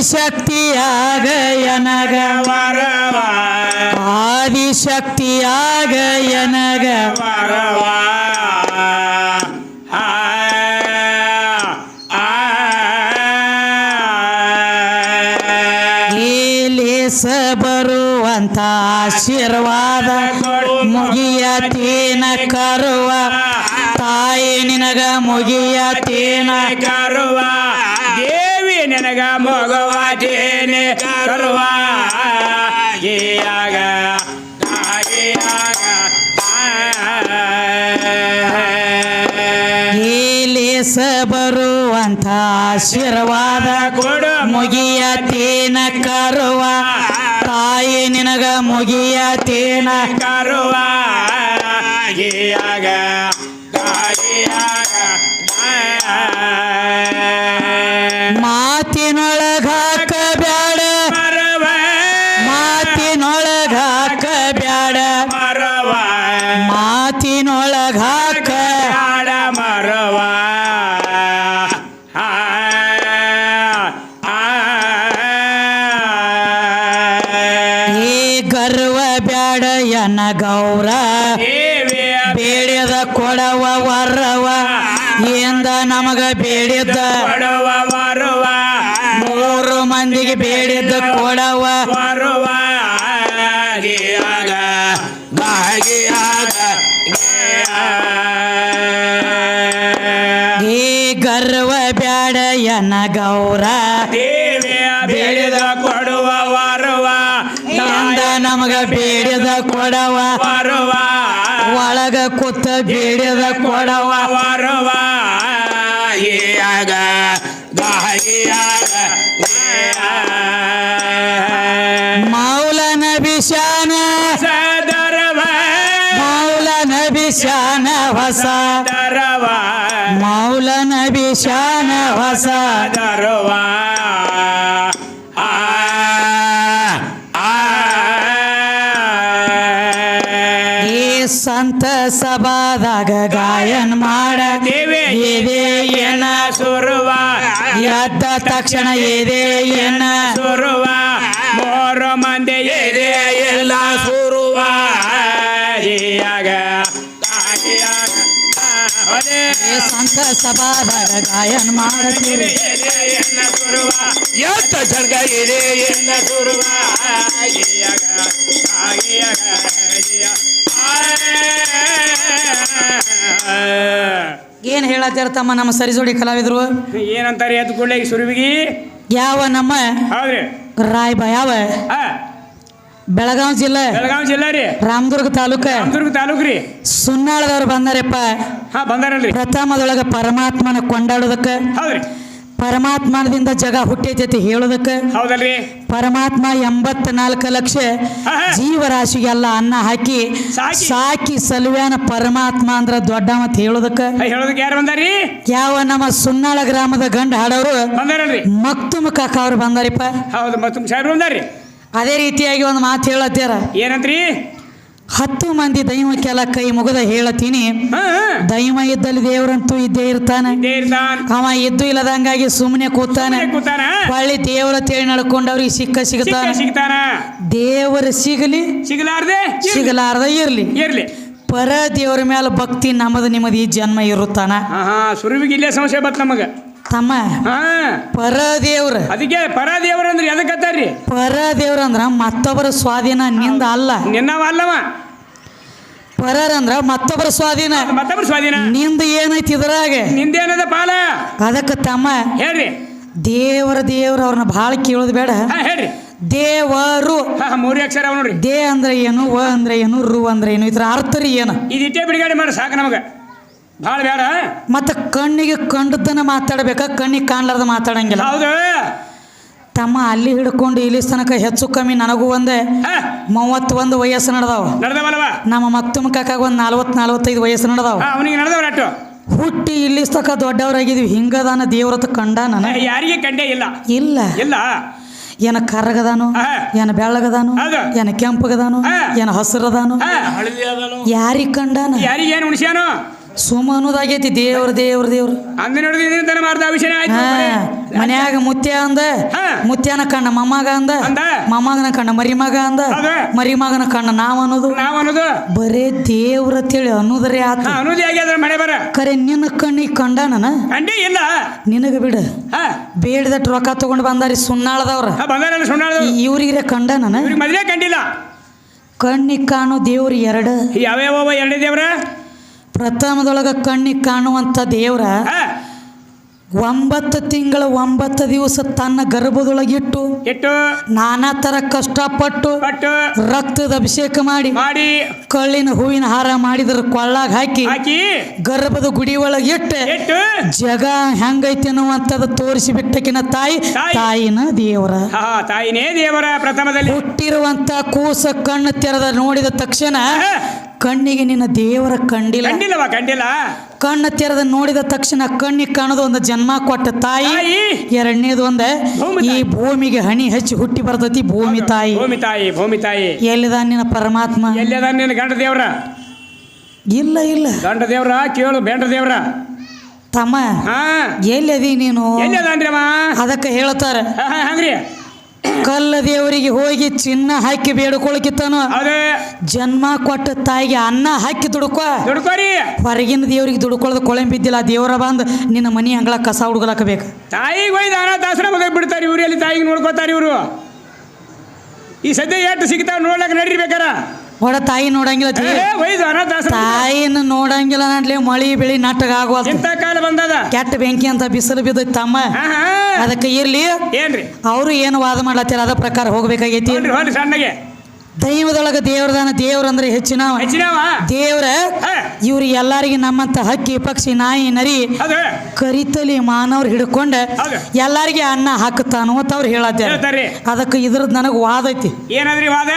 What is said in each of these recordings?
ಆದಿಶಕ್ತಿಯಾಗ ಎನಗ ವರವ ಆದಿಶಕ್ತಿಯಾಗ ಎನಗ ವರವ ಲೇಸ ಬರುವಂತ ಆಶೀರ್ವಾದ ಮುಗಿಯತೇನ ಕರುವ ತಾಯಿ ನಿನಗ ಮುಗಿಯತೇನ ಕರುವ ದೇವಿ ನಿನಗ ಮಗವಾದೇನೆ ಕರುವ ಆಗ ಲೇಸ ಬರುವಂತ ಆಶೀರ್ವಾದ ಮುಗಿಯತೇನ ಕರುವ ತಾಯಿ ನಿನಗ ಮುಗಿಯತೇನ ಕರುವ ಆಗ ಮಾತಿನೊಳಗಾಕ ಬ್ಯಾಡ ಮಾತಿನೊಳಗಾಕ ಬ್ಯಾಡ ಮಾತಿನೊಳಗಾಕ ಮರವ ಏ ಗರ್ವ ಬ್ಯಾಡ ಎನ ಗೌರ ಬೇಡಿದ ಕೊಡವ ವರವ ಎಂದ ನಮಗ ಬೇಡಿದ್ದ ಕೊಡವ ವರವ ಮೂರು ಮಂದಿಗೆ ಬೇಡಿದ್ದ ಕೊಡವ ವರವ ಏ ಗರ್ವ ಬ್ಯಾಡ ಎನ ಗೌರ ಬೇಡಿದ ಕೊಡುವ ವರವ ಎಂದ ನಮಗ ಬೇಡಿದ ಕೊಡವ ವರವ ಒಳಗ ಕೂತ ಬೇಡಿದ ಕೊಡವ ವರವ ಆಗ ಮೌಲನ ಬಿಶಾನ ಸದರವ ಮೌಲನ ಬಿಶಾನ ಹೊಸ ದರವ ಮೌಲನ ಬಿಶಾನ ಹೊಸ ದರವ ಈ ಸಂತ ಸಭಾದಾಗ ಗಾಯನ್ ಮಾಡ ದೇವಿ ಇದೆ ಏನ ಸುರುವ ಎದ್ದ ತಕ್ಷಣ ಇದೆ ಏನ ಸುರುವ ಮೂರು ಮಂದಿ ಇದೆ ಎಲ್ಲ ಸುರುವ ಆಗ ಈ ಸಂತ ಸಭಾದಾಗ ಗಾಯನ್ ಮಾಡ್ತೀವಿ ಸುರುವ ಎತ್ತ ಜರ್ಗ ಇದೆ ಎಲ್ಲ ಸುರುವ ಏನ್ ಹೇಳತ್ತಾರ ತಮ್ಮ ನಮ್ಮ ಸರಿಜೋಡಿ ಕಲಾವಿದ್ರು ಏನಂತಾರೆ ಎದ್ದು ಕೂಡಲೇ ಸುರುವಿಗಿ ಯಾವ ನಮ್ಮ ಹೌದ್ರಿ ರಾಯಬ ಯಾವ ಬೆಳಗಾವಿ ಜಿಲ್ಲೆ ಬೆಳಗಾವಿ ಜಿಲ್ಲಾ ರೀ ರಾಮದುರ್ಗ ತಾಲೂಕ ರಾಮದುರ್ಗ ತಾಲೂಕು ರೀ ಸುನ್ನಾಳದವ್ರು ಬಂದಾರಪ್ಪ ಬಂದಾರಲ್ರಿ ಪ್ರಥಮದೊಳಗ ಪರಮಾತ್ಮನ ಕೊಂಡಾಡೋದಕ್ಕ ಹೌದ್ರಿ ಪರಮಾತ್ಮನದಿಂದ ಜಗ ಹುಟ್ಟೈತಿ ಹೇಳೋದಕ್ಕ ಹೌದಲ್ರಿ ಪರಮಾತ್ಮ 84 ಲಕ್ಷ ಜೀವರಾಶಿಗೆಲ್ಲ ಅನ್ನ ಹಾಕಿ ಸಾಕಿ ಸಲುವ್ಯಾನ ಪರಮಾತ್ಮ ಅಂದ್ರ ದೊಡ್ಡ ಮತ್ ಹೇಳೋದಕ್ಕ ಹೇಳೋದಕ್ಕೆ ಯಾರು ಬಂದಾರಿ ಯಾವ ನಮ್ಮ ಸುನ್ನಾಳ ಗ್ರಾಮದ ಗಂಡ ಹಾಡೋರು ಬಂದಾರಲ್ರಿ ಮಕ್ತುಮ ಕಾಕ ಅವ್ರು ಬಂದಾರಿಪ್ಪ ಹೌದು ಮತ್ತೊಮ್ಮೆ ಸಾಹೇಬ್ರು ಬಂದಾರಿ ಅದೇ ರೀತಿಯಾಗಿ ಒಂದು ಮಾತು ಹೇಳತ್ಯಾರ ಏನಂತ್ರಿ 10 ಮಂದಿ ದೈವಕ್ಕೆಲ್ಲ ಕೈ ಮುಗದ ಹೇಳತೀನಿ ದೈವ ಇದ್ದಲ್ಲಿ ದೇವರಂತೂ ಇದ್ದೇ ಇರ್ತಾನೆ ಅವ ಇದ್ದು ಇಲ್ಲದಂಗಾಗಿ ಸುಮ್ಮನೆ ಕೂತಾನೆ ಹೊಳ್ಳಿ ದೇವರ ತೇಳಿ ನಡ್ಕೊಂಡವ್ರಿಗೆ ಸಿಗ್ತಾನ ದೇವರ ಸಿಗಲಾರ್ದ ಇರ್ಲಿ ಪರ ದೇವರ ಮೇಲೆ ಭಕ್ತಿ ನಮ್ಮದು ನಿಮ್ಮದು ಈ ಜನ್ಮ ಇರುತ್ತಾನ ಸುರುವಿಗೆ ಇಲ್ಲೇ ಸಮಸ್ಯೆ ಬತ್ ನಮಗ ತಮ್ಮ ಪರ ದೇವ್ರ ಅದಕ್ಕೆ ಪರ ದೇವ್ರ ಅಂದ್ರೆ ಎದಕ್ಕತ್ತಾರ್ರಿ ಪರ ದೇವ್ರ ಅಂದ್ರ ಮತ್ತೊಬ್ಬರ ಸ್ವಾಧೀನ ನಿಂದ ಅಲ್ಲ ನಿನ್ನವ ಅಲ್ಲವ ಪರರ್ ಅಂದ್ರ ಮತ್ತೊಬ್ಬರ ಸ್ವಾಧೀನ ನಿಂದ ಏನೈತಿ ಇದ್ರಾಗ ನಿಂದೇನದ ಪಾಲ ಅದಕ್ಕೆ ತಮ್ಮ ಹೇಳ್ರಿ ದೇವರ ಅವ್ರನ್ನ ಭಾಳ ಕೇಳೋದು ಬೇಡ ಹೇಳ್ರಿ ದೇವರು 3 ಅಕ್ಷರ ಅವ ನೋಡ್ರಿ ದೇ ಅಂದ್ರೆ ಏನು ವ ಅಂದ್ರೆ ಏನು ರು ಅಂದ್ರೆ ಏನು ಇದ್ರ ಅರ್ಥ ರೀ ಏನು ಇದಿಟ್ಟೆ ಬಿಡುಗಡೆ ಮಾಡಿ ಸಾಕು ನಮಗ ಭಾಳ ಬೇಡ ಮತ್ತೆ ಕಣ್ಣಿಗೆ ಕಂಡದನ್ನ ಮಾತಾಡ್ಬೇಕ ಕಣ್ಣಿಗೆ ಕಾಣ್ಲಾರ್ದ ಮಾತಾಡಂಗಿಲ್ಲ ಹೌದು ತಮ್ಮ ಅಲ್ಲಿ ಹಿಡ್ಕೊಂಡು ಇಲ್ಲಿ ತನಕ ಹೆಚ್ಚು ಕಮ್ಮಿ ನನಗೂ ಒಂದೇ 31 ವಯಸ್ಸು ನಡೆದವ ನಮ್ಮ ಮಕ್ತುಮ ಕಾಕಾಗ ಒಂದು 40-45 ವಯಸ್ಸು ನಡೆದವ ಅವನಿಗೆ ನಡೆದವ್ರ ಹುಟ್ಟಿ ಇಲ್ಲಿ ತನಕ ದೊಡ್ಡವರಾಗಿದ್ವಿ ಹಿಂಗದಾನ ದೇವ್ರತ ಕಂಡ ನಾನು ಯಾರಿಗೆ ಕಂಡೇ ಇಲ್ಲ ಏನ ಕರ್ರಗದಾನು ಏನ ಬೆಳ್ಳಗದಾನು ಏನ ಕೆಂಪಗದಾನು ಏನ ಹಸಿರದಾನು ಯಾರಿಗೆ ಕಂಡಾನ ಯಾರಿಗೆ ಏನು ಉಣಿಸ್ಯಾನು ಸುಮ್ಮ ಅನ್ನೋದಾಗೈತಿ ದೇವ್ರ ದೇವ್ರ ದೇವ್ರ ಅಂದ ನೋಡಿದ ಇದನ್ನ ಮಾಡ್ದ ವಿಷಯ ಆಯ್ತು ಹಾ ಮನ್ಯಾಗ ಮುತ್ಯ ಅಂದ ಹಾ. ಮುತ್ಯನ ಕಣ್ಣ ಮೊಮ್ಮಗ ಅಂದ ಅಂದ. ಮೊಮ್ಮಗನ ಕಣ್ಣ ಮರಿಮಗ ಅಂದ ಹೌದು. ಮರಿಮಗನ ಕಣ್ಣ ನಾವ್ ಅನ್ನೋದು ನಾವ್ ಅನ್ನೋದು ಬರೇ ದೇವ್ರ ಅಂತೇಳಿ ಅನ್ನೋದ್ರೇ ಆತ ಅನ್ನೋದು ಆಗ್ಯದ್ರ ಮಳೆ ಬರ ಕರೆ ನಿನ್ನ ಕಣ್ಣಿಗೆ ಕಂಡಾನ ಕಂಡೇ ಇಲ್ಲ ನಿನಗ ಬಿಡ ಹಾ ಬೇಡದಟ್ ರೊಕ್ಕ ತಗೊಂಡ್ ಬಂದಾರಿ ಸುನ್ನಾಳದವ್ರ ಬಂದಾರ ಸುಣ್ಣಾಳ್ದು ಇವ್ರಿಗಿರ ಕಂಡಾನ ಇವ್ರಿಗೆ ಮೊದಲೇ ಕಂಡಿಲ್ಲ ಕಣ್ಣಿಗೆ ಕಾಣೋ ದೇವ್ರ ಎರಡ ಯಾವ್ಯಾವ ಎರಡನೇ ದೇವ್ರ ಪ್ರಥಮದೊಳಗ ಕಣ್ಣಿಗೆ ಕಾಣುವಂತ ದೇವ್ರ ಹಾ 9 ತಿಂಗಳ 9 ದಿವಸ ತನ್ನ ಗರ್ಭದೊಳಗಿಟ್ಟು ಇಟ್ಟು ನಾನಾ ತರ ಕಷ್ಟಪಟ್ಟು ಪಟ್ಟು ರಕ್ತದ ಅಭಿಷೇಕ ಮಾಡಿ ಮಾಡಿ ಕಳ್ಳಿನ ಹೂವಿನ ಹಾರ ಮಾಡಿದ್ರ ಕೊಳ್ಳಾಗ ಹಾಕಿ ಹಾಕಿ ಗರ್ಭದ ಗುಡಿ ಒಳಗಿಟ್ಟು ಇಟ್ಟು ಜಗ ಹೆಂಗೈತಿ ಅನ್ನುವಂಥದ್ದು ತೋರಿಸಿ ಬಿಟ್ಟಕಿನ ತಾಯಿ ತಾಯಿ. ತಾಯಿನ ದೇವರ ಹಾ ತಾಯಿನೇ ದೇವರ ಪ್ರಥಮದಲ್ಲಿ ಹುಟ್ಟಿರುವಂತ ಕೂಸ ಕಣ್ಣು ತೆರೆದ ನೋಡಿದ ತಕ್ಷಣ ಹಾ. ಕಣ್ಣಿಗೆ ನಿನ್ನ ದೇವರ ಕಂಡಿಲ್ಲ ಕಂಡಿಲ್ಲವಾ ಕಂಡಿಲ್ಲ ಕಣ್ಣು ತೆರೆದ ನೋಡಿದ ತಕ್ಷಣ ಕಣ್ಣಿಗೆ ಕಾಣೋದು ಒಂದು ಜನ್ಮ ಕೊಟ್ಟ ತಾಯಿ ತಾಯಿ. ಎರಡನೇದು ಒಂದ ಭೂಮಿ ಈ ಭೂಮಿಗೆ ಹಣಿ ಹಚ್ಚಿ ಹುಟ್ಟಿ ಬರ್ತೈತಿ ಭೂಮಿ ತಾಯಿ ಭೂಮಿ ತಾಯಿ ಎಲ್ಲಿದ ನಿನ್ನ ಪರಮಾತ್ಮ ಎಲ್ಲಿದ ನಿನ್ನ ಗಂಡ ದೇವ್ರ ಇಲ್ಲ ಇಲ್ಲ ಗಂಡ ದೇವ್ರ ಕೇಳು ಬೇಂಡ ದೇವ್ರ ತಮ್ಮ ಹಾ ಎಲ್ಲಿದಿ ನೀನು ಎಲ್ಲಿದನ್ರಿ ಅಮ್ಮ ಅದಕ್ಕೆ ಹೇಳ್ತಾರ ಹಂಗ್ರಿ ಕಲ್ಲ ದೇವರಿಗೆ ಹೋಗಿ ಚಿನ್ನ ಹಾಕಿ ಬೇಡ್ಕೊಳಕಿತ್ತಾನು ಹೌದು ಜನ್ಮ ಕೊಟ್ಟ ತಾಯಿಗೆ ಅನ್ನ ಹಾಕಿ ದುಡ್ಕೊ ದುಡ್ಕೋರಿ ಹೊರಗಿನ ದೇವ್ರಿಗೆ ದುಡ್ಕೊಳ್ಳೋದು ಕೊಳೆ ಬಿದ್ದಿಲ್ಲ ಆ ದೇವರ ಬಂದು ನಿನ್ನ ಮನಿ ಅಂಗಳ ಕಸ ಹುಡುಗಲಾಕಬೇಕು ತಾಯಿಗೆ ಒಯ್ದು ಅನಾಥಾಶ್ರಮ ಬಿಡ್ತಾರೆ ಇವ್ರು ಎಲ್ಲಿ ತಾಯಿಗೆ ನೋಡ್ಕೋತಾರೆ ಇವರು ಈ ಸದ್ಯ ಎಷ್ಟು ಸಿಗ್ತಾವ ನೋಡ್ಲಕ್ಕ ನಡೀಬೇಕಾರ ಒಡ ತಾಯಿ ನೋಡಂಗಿಲ್ಲ ಒಯ್ದು ಅನಾಥಾಶ್ರಮ ತಾಯಿನ ನೋಡಂಗಿಲ್ಲ ನಟ್ಲಿ ಮಳಿ ಬೆಳಿ ನಾಟಕ ಆಗುವ ಇಂಥ ಕಾಲ ಬಂದದ ಕೆಟ್ಟ ಬೆಂಕಿ ಅಂತ ಬಿಸಿಲು ಬಿದ್ದೈತಿ ತಮ್ಮ ಹಾ ಹಾ ಅದಕ್ಕೆ ಇರ್ಲಿ ಏನ್ರಿ ಅವರು ಏನು ವಾದ ಮಾಡ್ಲತ್ತಾರ ಅದ ಪ್ರಕಾರ ಹೋಗ್ಬೇಕಾಗೈತಿ ಹೋಗ್ರಿ ಹೋಗ್ರಿ ಸಣ್ಣಗೆ ದೈವದೊಳಗ ದೇವ್ರದಾನ ದೇವ್ರಂದ್ರೆ ಹೆಚ್ಚಿನವ ಹೆಚ್ಚಿನವ ದೇವ್ರ ಹಾ. ಇವ್ರು ಎಲ್ಲಾರಿಗೆ ನಮ್ಮಂತ ಹಕ್ಕಿ ಪಕ್ಷಿ ನಾಯಿ ನರಿ ಹೌದು ಕರಿತಲಿ ಮಾನವ್ರು ಹಿಡ್ಕೊಂಡ ಹೌದು. ಎಲ್ಲಾರಿಗೆ ಅನ್ನ ಹಾಕುತ್ತಾನು ಅಂತ ಅವ್ರು ಹೇಳತ್ತಾರ ಹೇಳ್ತಾರ್ರಿ ಅದಕ್ಕೆ ಇದ್ರದ್ದು ನನಗೆ ವಾದ ಐತಿ ಏನದ್ರಿ ವಾದ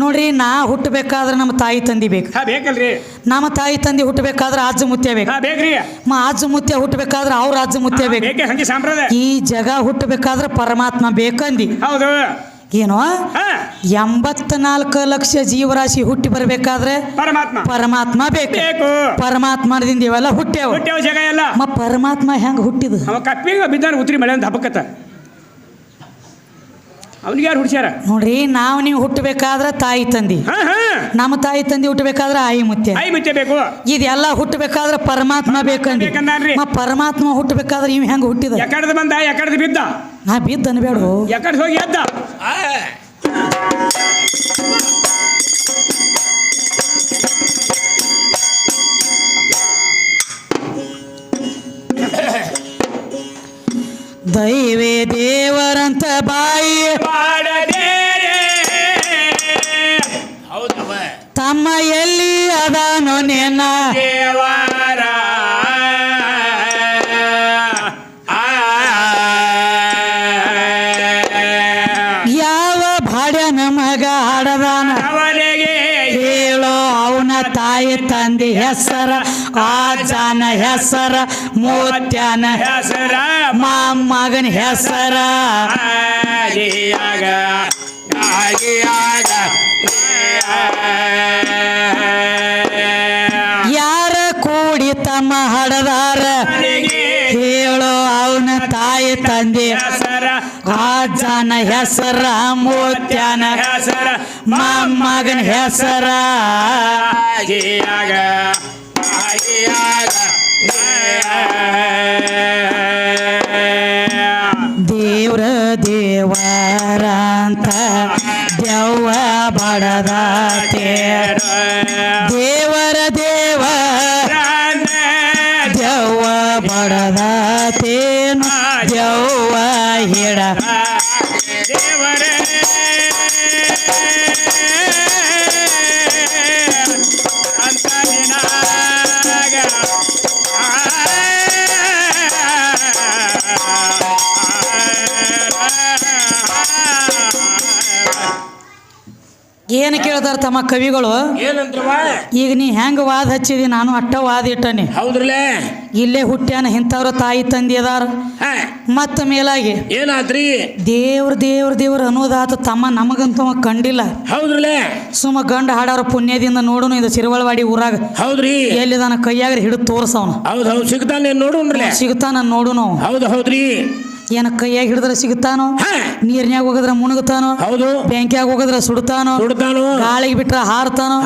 ನೋಡ್ರಿ ನಾ ಹುಟ್ಟಬೇಕಾದ್ರೆ ನಮ್ಮ ತಾಯಿ ತಂದಿ ಬೇಕು ಹಾ ಬೇಕಲ್ರಿ ನಮ್ಮ ತಾಯಿ ತಂದಿ ಹುಟ್ಟಬೇಕಾದ್ರೆ ಅಜ್ಜ ಮುತ್ಯ ಬೇಕು ಹಾ ಬೇಕ್ರಿ ಅಜ್ಜ ಮುತ್ಯ ಹುಟ್ಟಬೇಕಾದ್ರೆ ಅವ್ರ ಅಜ್ಜ ಮುತ್ಯ ಬೇಕು ಬೇಕೆ ಹಂಗೆ ಸಂಪ್ರದಾಯ ಈ ಜಗ ಹುಟ್ಟಬೇಕಾದ್ರೆ ಪರಮಾತ್ಮ ಬೇಕಂದಿ ಹೌದು ಏನೋ ಹಾ 84 ಲಕ್ಷ ಜೀವರಾಶಿ ಹುಟ್ಟಿ ಬರ್ಬೇಕಾದ್ರೆ ಪರಮಾತ್ಮ ಪರಮಾತ್ಮ ಬೇಕು ಬೇಕು ಪರಮಾತ್ಮದಿಂದ ಇವೆಲ್ಲ ಹುಟ್ಟ್ಯಾವ ಹೊಟ್ಟೆವ ಜಾಗ ಎಲ್ಲ ಪರಮಾತ್ಮ ಹೆಂಗ ಹುಟ್ಟಿದ ಅವ ಕಪ್ಪಿಗೆ ಬಿದ್ದಾನ ಉತ್ರಿ ಮಳೆ ಅಂತ ಹಬ್ಬಕತ್ತ ಅವನಿಗೆ ಯಾರು ಹುಡ್ಸ್ಯಾರ ನೋಡ್ರಿ ನೀವು ಹುಟ್ಟಬೇಕಾದ್ರೆ ತಾಯಿ ತಂದಿ ಹಾ ಹಾ ನಮ್ಮ ತಾಯಿ ತಂದಿ ಹುಟ್ಟಬೇಕಾದ್ರೆ ಆಯಿ ಮುತ್ಯ ಐ ಮುಚ್ಚೆ ಬೇಕು ಇದೆಲ್ಲ ಹುಟ್ಟಬೇಕಾದ್ರೆ ಪರಮಾತ್ಮ ಬೇಕಂದಿ ಬೇಕಂದಾನ್ರಿ ಪರಮಾತ್ಮ ಹುಟ್ಟಬೇಕಾದ್ರೆ ಇವ್ ಹೆಂಗ ಹುಟ್ಟಿದ ಎಕಡದ ಬಂದ ಎಕಡದ ಬಿದ್ದ ನಾ ಬಿದ್ದ ಅನ್ಬೇಡ ಎಕಡೆ ಹೋಗಿ ಎದ್ದ ದೈವೇ ದೇವರಂತ ಬಾಯಿ ಹೌದವ ತಮ್ಮ ಎಲ್ಲಿ ಅದಾನೋ ನೆನ ದೇವರ ಯಾವ ಭಾಡ್ಯನ ಮಗ ಹಾಡದಾನ ಅವನಿಗೆ ಹೇಳೋ ಅವನ ತಾಯಿ ತಂದೆ ಹೆಸರ ಆಜನ ಹೆಸರ ಮೋತ್ಯನ ಹೆಸರ ಮೊಮ್ಮಗನ ಹೆಸರ ಆಗಿಯಾಗ ಆಗಿಯಾಗ ಯಾರ ಕೂಡಿ ತಮ್ಮ ಹಡದಾರ ಹೇಳೋ ಅವನ ತಾಯಿ ತಂದೆ ಹೆಸರ ಆಜನ ಹೆಸರ ಮೋತ್ಯನ ಹೆಸರ ಮೊಮ್ಮಗನ ಹೆಸರ ಆಗಿಯಾಗ ಆಗಿಯಾಗ ದೇವ್ರ ದೇವರ ಅಂತ ದೆವ್ವ ಬಡದ ತೇರ ದೇವರ ದೇವ ದೆವ್ವ ಬಡದ ತೇನು ದೆವ್ವ ಹಿಡ ದೇವರೇ ಅಂತ ನಿನಾಗ ಏನು ಕೇಳ್ತಾರ ತಮ್ಮ ಕವಿಗಳು? ಏನಂತವ? ಈಗ ನೀ ಹೆಂಗ ವಾದ ಹಚ್ಚಿದಿ, ನಾನು ಅಟ್ಟ ವಾದ ಇಟ್ಟನಿ. ಹೌದ್ರಲ್ಲೇ, ಇಲ್ಲೇ ಹುಟ್ಟ್ಯಾನ ಇಂಥವ್ರ ತಾಯಿ ತಂದೆ ಅದಾರ. ಮತ್ತ ಮೇಲಾಗಿ ಏನಾತ್ರಿ? ದೇವ್ರ ದೇವ್ರ ದೇವ್ರ ಅನ್ನೋದಾತ ತಮ್ಮ, ನಮಗಂತೂ ಕಂಡಿಲ್ಲ. ಹೌದ್ರಲ್ಲೇ, ಸುಮ್ಮ ಗಂಡ ಹಾಡೋರ ಪುಣ್ಯದಿಂದ ನೋಡುನು ಇದು ಸಿರುವಳವಾಡಿ ಊರಾಗ. ಹೌದ್ರಿ, ಎಲ್ಲಿದಾನ ಕೈಯಾಗ ಹಿಡಿದು ತೋರ್ಸವನು. ಹೌದು ಸಿಗ್ತಾನೆ ನೋಡ್ರಿ, ಸಿಗ್ತಾನ ನೋಡು ನಾವು. ಹೌದು ಹೌದ್ರಿ. ಏನ ಕೈಯಾಗ ಹಿಡಿದ್ರೆ ಸಿಗ್ತಾನೋ, ನೀರ್ನ್ಯಾಗ ಹೋಗದ್ರ ಮುಣುಗ್ತಾನೋ, ಹೌದು ಬೆಂಕಿಯಾಗ ಹೋಗದ್ರ ಸುಡ್ತಾನೋ, ಗಾಳಿಗೆ ಬಿಟ್ರ ಹಾರ್ತಾನೋ,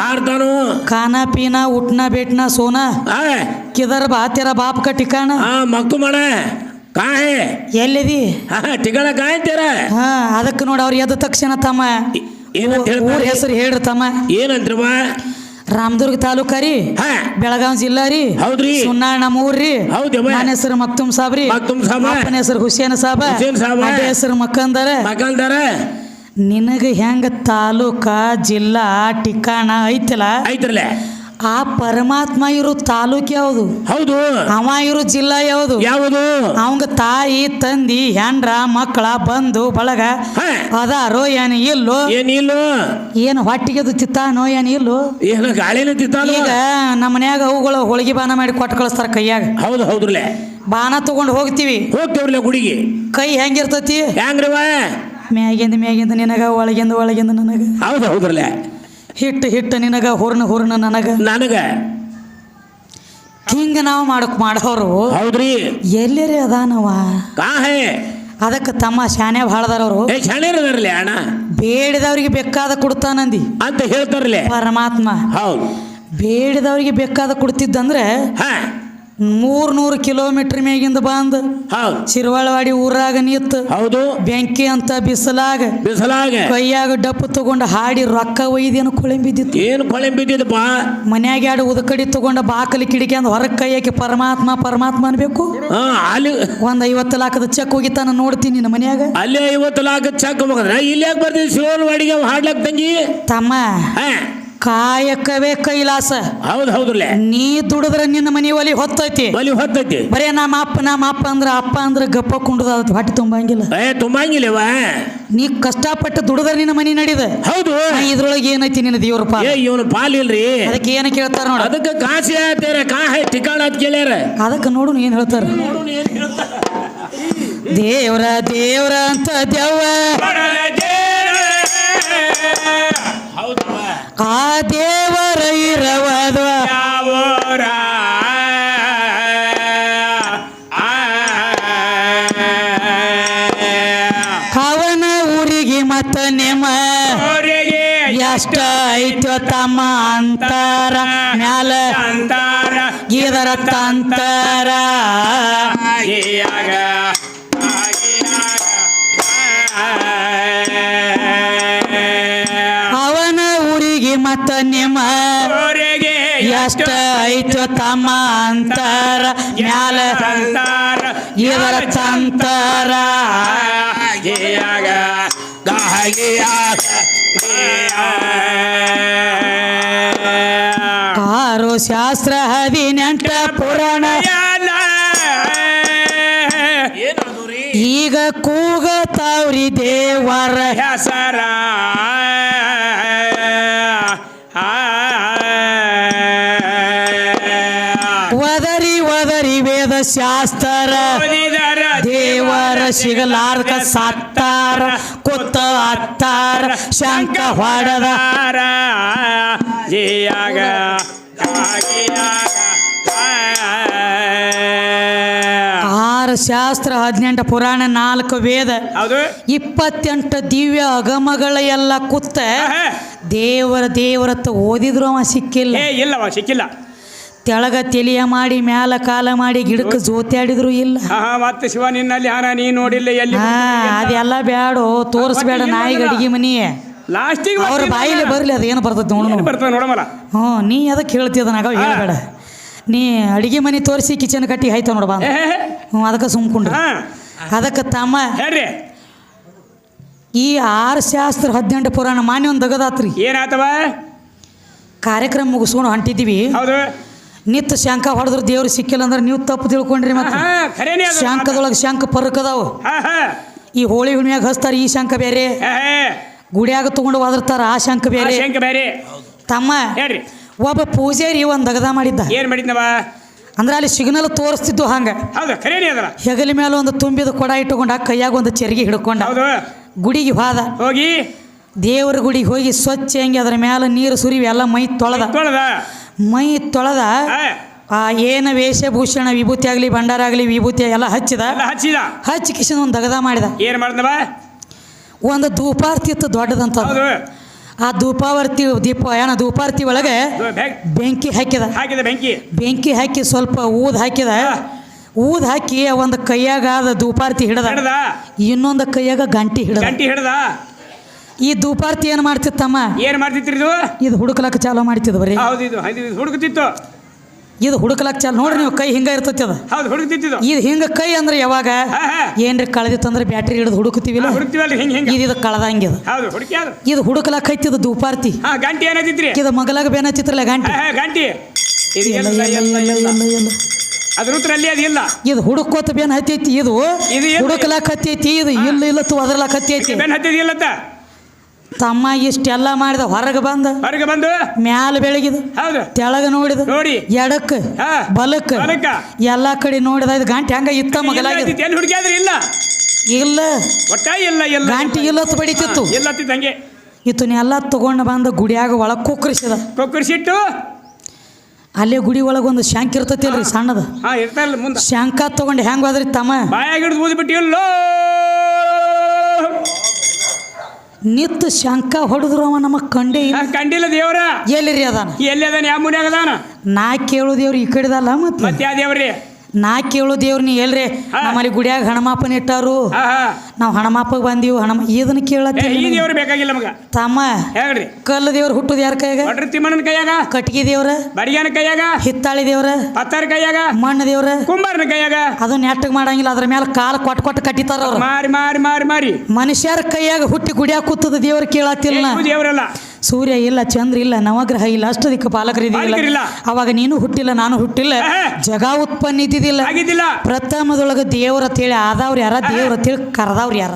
ಖಾನಾ ಪೀನಾ ಉಟ್ನ ಬೇಟ್ನ ಸೋನಾ ಕಿದರ್ ಬಾತ್ಯರ ಬಾಪ್ ಕ ಠಿಕಾಣ ಮಕ್ಕು ಮಾಡ ಕಾಹೆ ಎಲ್ಲಿದಿ ಠಿಕಾಣ ಕಾಯ್ತಾರ. ಹಾ ಅದಕ್ಕೆ ನೋಡಿ ಅವ್ರು ಎದ್ದ ತಕ್ಷಣ ತಮ್ಮ ಊರ ಹೆಸರು ಹೇಳ್ರಿ ತಮ್ಮ. ಏನಂತ್ರವ? ರಾಮದುರ್ಗ ತಾಲೂಕ ರೀ, ಬೆಳಗಾವಿ ಜಿಲ್ಲಾ ರೀ. ಹೌದ್ರಿ, ಸುನ್ನಾಳ ನಮ್ಮ ಊರ್ರಿ. ನನ್ನ ಹೆಸರು ಮಕ್ತುಮ್ ಸಾಬ್ರಿ, ಅಪ್ಪನ ಹೆಸರು ಹುಸೇನ್ ಸಾಬ, ಅಡ್ಡ ಹೆಸರು ಮಕ್ಕಂದರ. ನಿನಗ ಹೆಂಗ ತಾಲೂಕ ಜಿಲ್ಲಾ ಠಿಕಾಣ ಐತಲ್ಲ, ಐತ್ರಲ್ಲ, ಆ ಪರಮಾತ್ಮ ಇರೋ ತಾಲೂಕ್ ಯಾವುದು? ಹೌದು. ಅವ ಇರೋ ಜಿಲ್ಲಾ ಯಾವುದು? ಯಾವುದು? ಅವಂಗ ತಾಯಿ ತಂದಿ ಹೆಂಡ್ರ ಮಕ್ಕಳ ಬಂಧು ಬಳಗ ಅದಾರೋ ಏನು ಇಲ್ಲೋ? ಏನಿಲ್ಲೋ. ಏನು ಹೊಟ್ಟಿಗೆ ತಿತ್ತಾನೋ ಏನು ಇಲ್ಲೋ? ಏನು ಗಾಳಿನ ತಿತ್ತಾನ? ಈಗ ನಮ್ಮ ಮನ್ಯಾಗ ಅವುಗಳು ಹೋಳಿಗೆ ಬಾನ ಮಾಡಿ ಕೊಟ್ಟು ಕಳಿಸ್ತಾರ ಕೈಯಾಗ. ಹೌದು ಹೌದ್ರಲ್ಲೇ, ಬಾನ ತಗೊಂಡು ಹೋಗ್ತೀವಿ. ಹೋಗ್ತೇವ್ರಲ್ಲ ಗುಡಿಗೆ. ಕೈ ಹೆಂಗಿರ್ತತಿ? ಹೆಂಗ್ರಿವ? ಮ್ಯಾಗಿಂದ ನಿನಗ, ಒಳಗಿಂದ ನನಗ. ಹೌದು ಹೌದ್ರಲ್ಲೇ, ಹಿಟ್ಟು ನಿನಗ, ಹುರ್ನ ನನಗ. ಹಿಂಗ ನಾವು ಮಾಡೋರು. ಹೌದ್ರಿ, ಎಲ್ಲರೇ ಅದಾನವ ಕಾಹೆ. ಅದಕ್ಕೆ ತಮ್ಮ ಶಾನೆ ಭಾಳದಾರವ್ರು. ಶಾಣ್ಯರದಾರಲ್ಲ ಅಣ್ಣ, ಬೇಡಿದವ್ರಿಗೆ ಬೇಕಾದ ಕೊಡ್ತಾನಂದಿ ಅಂತ ಹೇಳ್ತಾರಲ್ಲ ಪರಮಾತ್ಮ. ಹೌದು, ಬೇಡಿದವ್ರಿಗೆ ಬೇಕಾದ ಕೊಡ್ತಿದ್ದಂದ್ರೆ 300 ಕಿಲೋಮೀಟರ್ ಮೇಗಿಂದ ಬಂದು ಶಿರವಾಳವಾಡಿ ಊರಾಗ ನಿಂತು, ಹೌದು, ಬೆಂಕಿ ಅಂತ ಬಿಸಲಾಗ ಕೈಯಾಗ ಡಪ್ಪು ತಗೊಂಡು ಹಾಡಿ ರೊಕ್ಕ ಒಯ್ದೇನು ಕೊಳೆಂಬಿದ್ದಿತ್ತು. ಏನು ಕೊಳೆಂಬಿದ್ದಿದ್ದಪ್ಪ? ಮನ್ಯಾಗ 2 ಉದಕಡಿ ತಗೊಂಡು ಬಾಕಲಿ ಕಿಡಿಕೆ ಅಂದ್ ಹೊರಗೆ ಕೈಯಾಕಿ ಪರಮಾತ್ಮ ಅನ್ಬೇಕು. ಒಂದ್ 50 ಲಾಖದ ಚೆಕ್ ಹೋಗಿತ್ತಾನ ನೋಡ್ತೀನಿ ನಿನ್ನ ಮನ್ಯಾಗ. ಅಲ್ಲೇ 50 ಲಾಖದ ಚೆಕ್ ಹೋಗದ್ರ ಇಲ್ಲಿ ಯಾಕೆ ಬರ್ತೀನಿ ಶಿರವಾಳವಾಡಿಗೆ ಹಾಡ್ಲಾಕ್ ತಂಗಿ ತಮ್ಮ? ಕಾಯಕವೇ ಕೈಲಾಸ. ಹೌದು ಹೌದ್ರಲ್ಲ, ನೀ ದುಡಿದ್ರೆ ನಿನ್ನ ಮನೆ ಒಲಿ ಹೊತ್ತೈತಿ. ಬರೇ ನಮ್ಮ ಅಪ್ಪ ಅಂದ್ರೆ ಗಪ್ಪ ಕುಂಡದ ಹೊಟ್ಟೆ ತುಂಬಂಗಿಲ್ಲ. ತುಂಬಂಗಿಲ್ಲವ. ನೀ ಕಷ್ಟಪಟ್ಟು ದುಡಿದ್ರೆ ನಿನ್ನ ಮನೆ ನಡೀದ. ಹೌದು, ಇದ್ರೊಳಗೆ ಏನೈತಿ ನಿನ್ನ ದೇವ್ರ ಪಾಲ? ಇವನು ಪಾಲಿಲ್ರಿ. ಅದಕ್ಕೆ ಏನ ಕೇಳ್ತಾರ ನೋಡ, ಅದಕ್ಕೆ ಕಾಸಿ ಹೇಳ್ತಾರ, ಕಾಹೆ ಠಿಕಾಣ ಅಂತ ಕೇಳ್ಯಾರ. ಅದಕ್ಕೆ ನೋಡು ಏನ್ ಹೇಳ್ತಾರ. ದೇವ್ರ ಅಂತ ದೇವ, ಆ ದೇವರ ಇರವದ ಅವನ ಊರಿಗೆ ಮತ್ತ ನೆಮ ಎಷ್ಟ ಐತೋ ತಮ್ಮ ಅಂತಾರ ಮ್ಯಾಲ ಇದರ ತಂತರ. ಅವನ ಊರಿಗೆ ಮತ್ತ ನಿಮ್ಮ ಎಷ್ಟ ಐತೋ ತಮ್ಮ ಅಂತಾರ ಮ್ಯಾಲ ಇದರ ತಂತರ. ಆರು ಶಾಸ್ತ್ರ 18 ಪುರಾಣ ಈಗ ಕೂಗತಾವ್ರಿ ದೇವರ ಹೆಸರ. ಒದರಿ ವೇದ ಶಾಸ್ತ್ರ ದೇವರ ಸಿಗಲಾರ್ಕ ಸತ್ತಾರ ಕೂತ ಅತ್ತಾರ ಶಂಕ ಹೊಡೆದಾರ. ಆರು ಶಾಸ್ತ್ರ 18 ಪುರಾಣ 4 ವೇದ 28 ದಿವ್ಯ ಅಗಮಗಳ ಎಲ್ಲ ಕೂತ ದೇವರತ್ತ ಓದಿದ್ರು ಅವ ಸಿಕ್ಕಿಲ್ಲ. ತೆಳಗ ತೆಲಿಯ ಮಾಡಿ ಮ್ಯಾಲ ಕಾಲ ಮಾಡಿ ಗಿಡಕ್ಕೆ ಜೋತ್ಯಾಡಿದ್ರು ಇಲ್ಲ. ಮತ್ತೆ ಶಿವ ನಿನ್ನಲ್ಲಿ ನೀ ನೋಡಿಲ್ಲ ಎಲ್ಲಿ? ಅದೆಲ್ಲ ಬ್ಯಾಡೋ, ತೋರಿಸ್ಬೇಡ ನಾಯಿಗೆ ಅಡಿಗೆ ಮನಿ. ಲಾಸ್ಟಿಗೆ ಅವ್ರ ಬಾಯಿಲೆ ಬರ್ಲಿ ಅದು ಏನು ಬರ್ತದೆ ನೋಡಮಲ್ಲ. ನೀ ಅದಕ್ಕೆ ಹೇಳ್ತಿದ್ದ ನಾಗ ಹೇಳ್ಬೇಡ. ನೀ ಅಡಿಗೆ ಮನೆ ತೋರಿಸಿ ಕಿಚನ್ ಕಟ್ಟಿ ಆಯ್ತಾವ ನೋಡ ಬಾ. ಅದಕ್ಕೆ ಸುಮ್ಕೊಂಡ್ರಿ. ಅದಕ್ಕೆ ತಮ್ಮ ಈ 6 ಶಾಸ್ತ್ರ 18 ಪುರಾಣ ಮಾನ್ಯ ಒಂದು ದಗದಾತ್ರಿ. ಏನಾತವ? ಕಾರ್ಯಕ್ರಮ ಮುಗಿಸ್ಕೊಂಡು ಹೊಂಟಿದ್ದೀವಿ. ನಿತ್ ಶಂಕ ಹೊಡೆದ್ರು ದೇವ್ರು ಸಿಕ್ಕಿಲ್ಲ ಅಂದ್ರೆ ನೀವು ತಪ್ಪು ತಿಳ್ಕೊಂಡ್ರಿ. ಮತ್ತೆ ಶಂಕದೊಳಗೆ ಶಂಕ ಪರ್ಕ್ ಅದಾವು. ಈ ಹೋಳಿ ಹುಣ್ಮ್ಯಾಗ ಹಚ್ತಾರೆ, ಈ ಶಂಕ ಬೇರೆ, ಗುಡಿಯಾಗ ತಗೊಂಡು ಒದರ್ತಾರ ಆ ಶಂಕ ಬೇರೆ ಶಂಕ ಬೇರೆ. ತಮ್ಮ ಹೇಳ್ರಿ. ಒಬ್ಬ ಪೂಜಾರಿ ಒಂದು ದಗದ ಮಾಡಿದ್ದ. ಏನ್ ಮಾಡಿದ್ನವ? ಅಂದ್ರೆ ಅಲ್ಲಿ ಸಿಗ್ನಲ್ ತೋರಿಸ್ತಿದ್ದು ಹಂಗ. ಹೌದು ಖರೇನಿ ಅದರ. ಹೆಗಲ ಮೇಲೆ ಒಂದು ತುಂಬಿದ ಕೊಡ ಇಟ್ಟುಕೊಂಡ ಕೈಯಾಗ ಒಂದು ಚರಿಗೆ ಹಿಡ್ಕೊಂಡ ಹೌದು ಗುಡಿಗೆ ಹೋದ. ಹೋಗಿ ದೇವರ ಗುಡಿಗೆ ಹೋಗಿ ಸ್ವಚ್ಛ ಹೆಂಗೆ ಅದ್ರ ಮೇಲೆ ನೀರು ಸುರಿವಿ ಎಲ್ಲ ಮೈ ತೊಳೆದ. ಮೈ ತೊಳೆದ ಆ ಏನು ವೇಷಭೂಷಣ ವಿಭೂತಿ ಆಗಲಿ ಭಂಡಾರ ಆಗಲಿ ವಿಭೂತಿ ಎಲ್ಲ ಹಚ್ಚಿದ. ಹಚ್ಚಿ ಕಿಶನ್ ಒಂದು ದಗದ ಮಾಡಿದ. ಏನು ಮಾಡಿದವ? ಒಂದು ಧೂಪಾರ್ತಿ ಇತ್ತು ದೊಡ್ಡದಂತ. ಆ ಧೂಪಾರ್ತಿ ಒಳಗೆ ಬೆಂಕಿ ಹಾಕಿದ. ಬೆಂಕಿ ಹಾಕಿ ಸ್ವಲ್ಪ ಊದ್ ಹಾಕಿ ಒಂದು ಕೈಯಾಗ ಅದ ಧೂಪಾರ್ತಿ ಹಿಡದ, ಇನ್ನೊಂದು ಕೈಯಾಗ ಗಂಟಿ ಹಿಡದ. ಈ ಧೂಪಾರ್ತಿ ಏನ್ ಮಾಡ್ತಿತ್ತಮ್ಮ? ಏನ್ ಮಾಡ್ತಿತ್ರಿ ಇದು ಹುಡುಕಲಕ್ಕ ಚಾಲೋ ಮಾಡ್ತಿದ್ ಬರೀ. ಹುಡುಕತಿತ್ತು. ಇದು ಹುಡುಕಲಕ್ಕ ಚಾಲು ನೋಡ್ರಿ ನೀವು ಕೈ ಹಿಂಗ ಇರ್ತತಿ ಅದ. ಇದು ಹಿಂಗ ಕೈ ಅಂದ್ರೆ ಯಾವಾಗ ಏನ್ರಿ ಕಳೆದಿತ್ತಂದ್ರೆ ಬ್ಯಾಟ್ರಿ ಹಿಡಿದು ಹುಡುಕ್ತಿವಿಲ್ಲ, ಇದು ಕಳದಂಗಿದ. ಇದು ಹುಡುಕಲಕ್ಕ ಹತ್ತಿದ ಧೂಪಾರ್ತಿ. ಗಂಟಿ ಏನತ್ತಿತ್ರಿ? ಇದು ಮಗಲಾಗ ಬೇನ ಚಿತ್ರಲ್ಲ ಗಂಟಿ. ಇದು ಹುಡುಕೋತ ಬೇನ್ ಹತ್ತೈತಿ, ಇದು ಹುಡುಕಲಕ್ಕ ಹತ್ತೈತಿ, ಇದು ಇಲ್ಲತ್ತು ಅದ್ರಲಕ್ಕ ಹತ್ತೈತಿ. ತಮ್ಮ ಇಷ್ಟೆಲ್ಲ ಮಾಡಿದ ಹೊರಗೆ ಬಂದ ಮ್ಯಾಲ ಬೆಳಗಿದ, ತೆಳಗ ನೋಡಿ ಎಡಕ್ಕ ಬಲಕ್ಕ ಎಲ್ಲಾ ಕಡೆ ನೋಡಿದ. ಇದು ಗಂಟೆ ಹಂಗ ಇತ್ತ ಮಗಲಾಗಿ ಇಲ್ಲ ಗಂಟಿ ಇಲ್ಲತ್ತು ಬಡಿತಿತ್ತು. ಇದನ್ನೆಲ್ಲ ತಗೊಂಡು ಬಂದ ಗುಡಿಯಾಗ ಒಳಗೆ ಕುಕ್ಕರಿಸಿಟ್ಟು ಅಲ್ಲೇ ಗುಡಿ ಒಳಗೆ ಒಂದು ಶಾಂಕ ಇರ್ತತಿ ಅಲ್ರಿ ಸಣ್ಣದ, ಶಾಂಕ ತಗೊಂಡು ಹೆಂಗ್ ಹೋದ್ರಿ ತಮ್ಮ? ನಿತ್ತು ಶಂಕ ಹೊಡೆದ್ರು ಅವ ನಮಗ್ ಕಂಡಿಲ್ಲ ದೇವ್ರ. ಎಲ್ಲಿರಿ ಅದಾನ? ಎಲ್ಲಿ ಅದಾನ? ಯಾವ ಮುನ್ಯಾಗ ಅದಾನ? ನಾ ಕೇಳು ದೇವ್ರು ಈ ಕಡೆದಲ್ಲ. ಮತ್ತೆ ಯಾವ ದೇವ್ರಿ? ನಾ ಕೇಳು ದೇವ್ರ ನೀ ಎಲ್ರಿ? ನಮ್ಮಲ್ಲಿ ಗುಡಿಯಾಗ ಹಣಮಾಪನ ಇಟ್ಟಾರು, ನಾವು ಹಣಮಾಪಗ್ ಬಂದೀವಿ. ಇದನ್ನ ಕೇಳತ್ತೀವ್ರು ಬೇಕಾಗಿಲ್ಲ ಮಗ ತಮ್ಮ. ಹೇಳ್ರಿ. ಕಲ್ಲು ದೇವ್ರ ಹುಟ್ಟುದ ಯಾರ ಕೈಯಾಗ? ತಿಮ್ಮಣ್ಣನ ಕೈಯಾಗ. ಕಟ್ಗಿ ದೇವ್ರ ಬಡಿಯಾನ ಕೈಯಾಗ. ಹಿತ್ತಾಳಿ ದೇವ್ರ ಪತ್ತಾರ ಕೈಯಾಗ. ಮಣ್ಣು ದೇವ್ರ ಕುಂಬಾರನ ಕೈಯಾಗ. ಅದು ನೆಟ್ಟಗ್ ಮಾಡಂಗಿಲ್ಲ, ಅದ್ರ ಮೇಲೆ ಕಾಲು ಕೊಟ್ಟು ಕಟ್ಟಿತಾರ ಅವ್ರು. ಮಾರಿ ಮನುಷ್ಯರ ಕೈಯಾಗ ಹುಟ್ಟಿ ಗುಡಿಯಾಗ ಕೂತದ ದೇವ್ರ ಕೇಳತ್ತಿಲ್ಲ. ದೇವ್ರಲ್ಲ. ಸೂರ್ಯ ಇಲ್ಲ, ಚಂದ್ರ ಇಲ್ಲ, ನವಗ್ರಹ ಇಲ್ಲ, ಅಷ್ಟದಿಕ್ಕ ಪಾಲಕರಿದ್ದಿಲ್ಲ. ಅವಾಗ ನೀನು ಹುಟ್ಟಿಲ್ಲ, ನಾನು ಹುಟ್ಟಿಲ್ಲ, ಜಗ ಉತ್ಪನ್ನ ಇದ್ದಿದ್ದಿಲ್ಲ. ಪ್ರಥಮದೊಳಗ ದೇವ್ರ ತೇಳಿ ಆದವ್ರು ಯಾರ, ದೇವ್ರ ತೇಳಿ ಕರೆದವ್ರು ಯಾರ?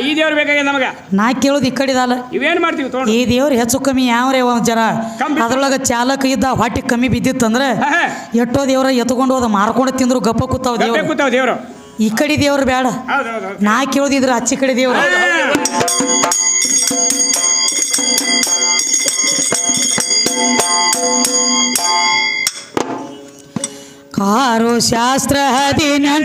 ಈ ದೇವ್ರ ಬೇಕಾಗಿದೆ ನಮಗ. ನಾ ಕೇಳೋದು ಈ ಕಡೆದಲ್ಲ. ಇವೇನ್ ಮಾಡ್ತೀವಿ? ಈ ದೇವ್ರ ಹೆಚ್ಚು ಕಮ್ಮಿ ಯಾವ್ರೇ ಒಂದ್ ಜನ ಅದ್ರೊಳಗ ಚಾಲಕ ಇದ್ದ ಹೊಟ್ಟಿ ಕಮ್ಮಿ ಬಿದ್ದಿತ್ತಂದ್ರೆ ಎಷ್ಟೋ ದೇವ್ರ ಎತ್ಕೊಂಡು ಹೋದ ಮಾರ್ಕೊಂಡು ತಿಂದ್ರು ಗಪ್ಪ ಕೂತಾವ ದೇವ್ರು. ಈ ಕಡೆ ದೇವ್ರು ಬೇಡ. ನಾ ಕೇಳೋದಿದ್ರ ಅಚ್ಚಿ ಕಡೆ ದೇವ್ರು. ಕಾರು ಶಾಸ್ತ್ರ 18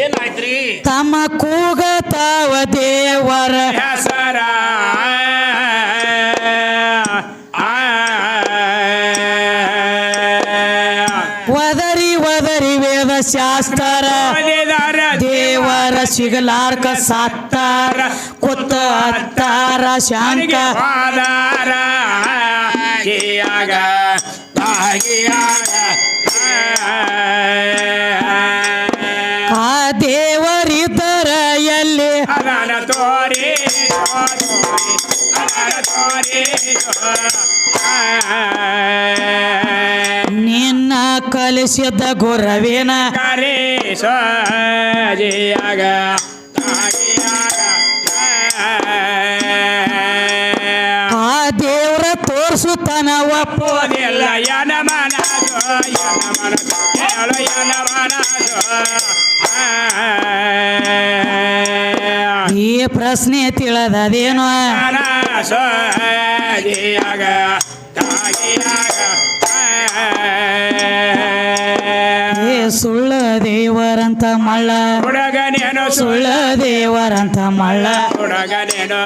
ಏನಾಯ್ತ್ರಿ? ತಮ್ಮ ಕೂಗತಾವ ದೇವರ ಹೆಸರ. ಒದರಿ ವೇದ ಶಾಸ್ತ್ರ ದೇವರ ಸಿಗಲಾರ್ಕ ಸಾತ್ತಾರ ಕೊತ್ತ ಹತ್ತಾರ ಶಾಂತ ಆ ದೇವರಿತರ ಎಲ್ಲಿ ನಿನ್ನ ಕಲಿಸಿದ ಗುರವೇನ ಆ ದೇವ್ರ ತೋರ್ಸುತ್ತಾನ ಒಪ್ಪೋದಿಲ್ಲ. ಈ ಪ್ರಶ್ನೆ ತಿಳಿದದೇನೋ ಸುಳ್ಳ ದೇವರಂತ ಮಳ್ಳ ಹುಡುಗನೇನು, ಸುಳ್ಳ ದೇವರಂತ ಮಳ್ಳ ಹುಡುಗನೇನು.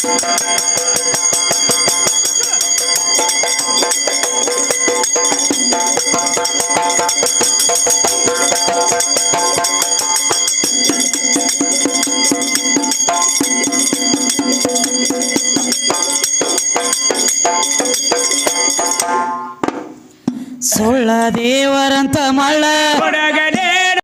ಸುಳ್ಳ ದೇವರಂತ ಮಳ್ಳ ಹುಡುಗನೇ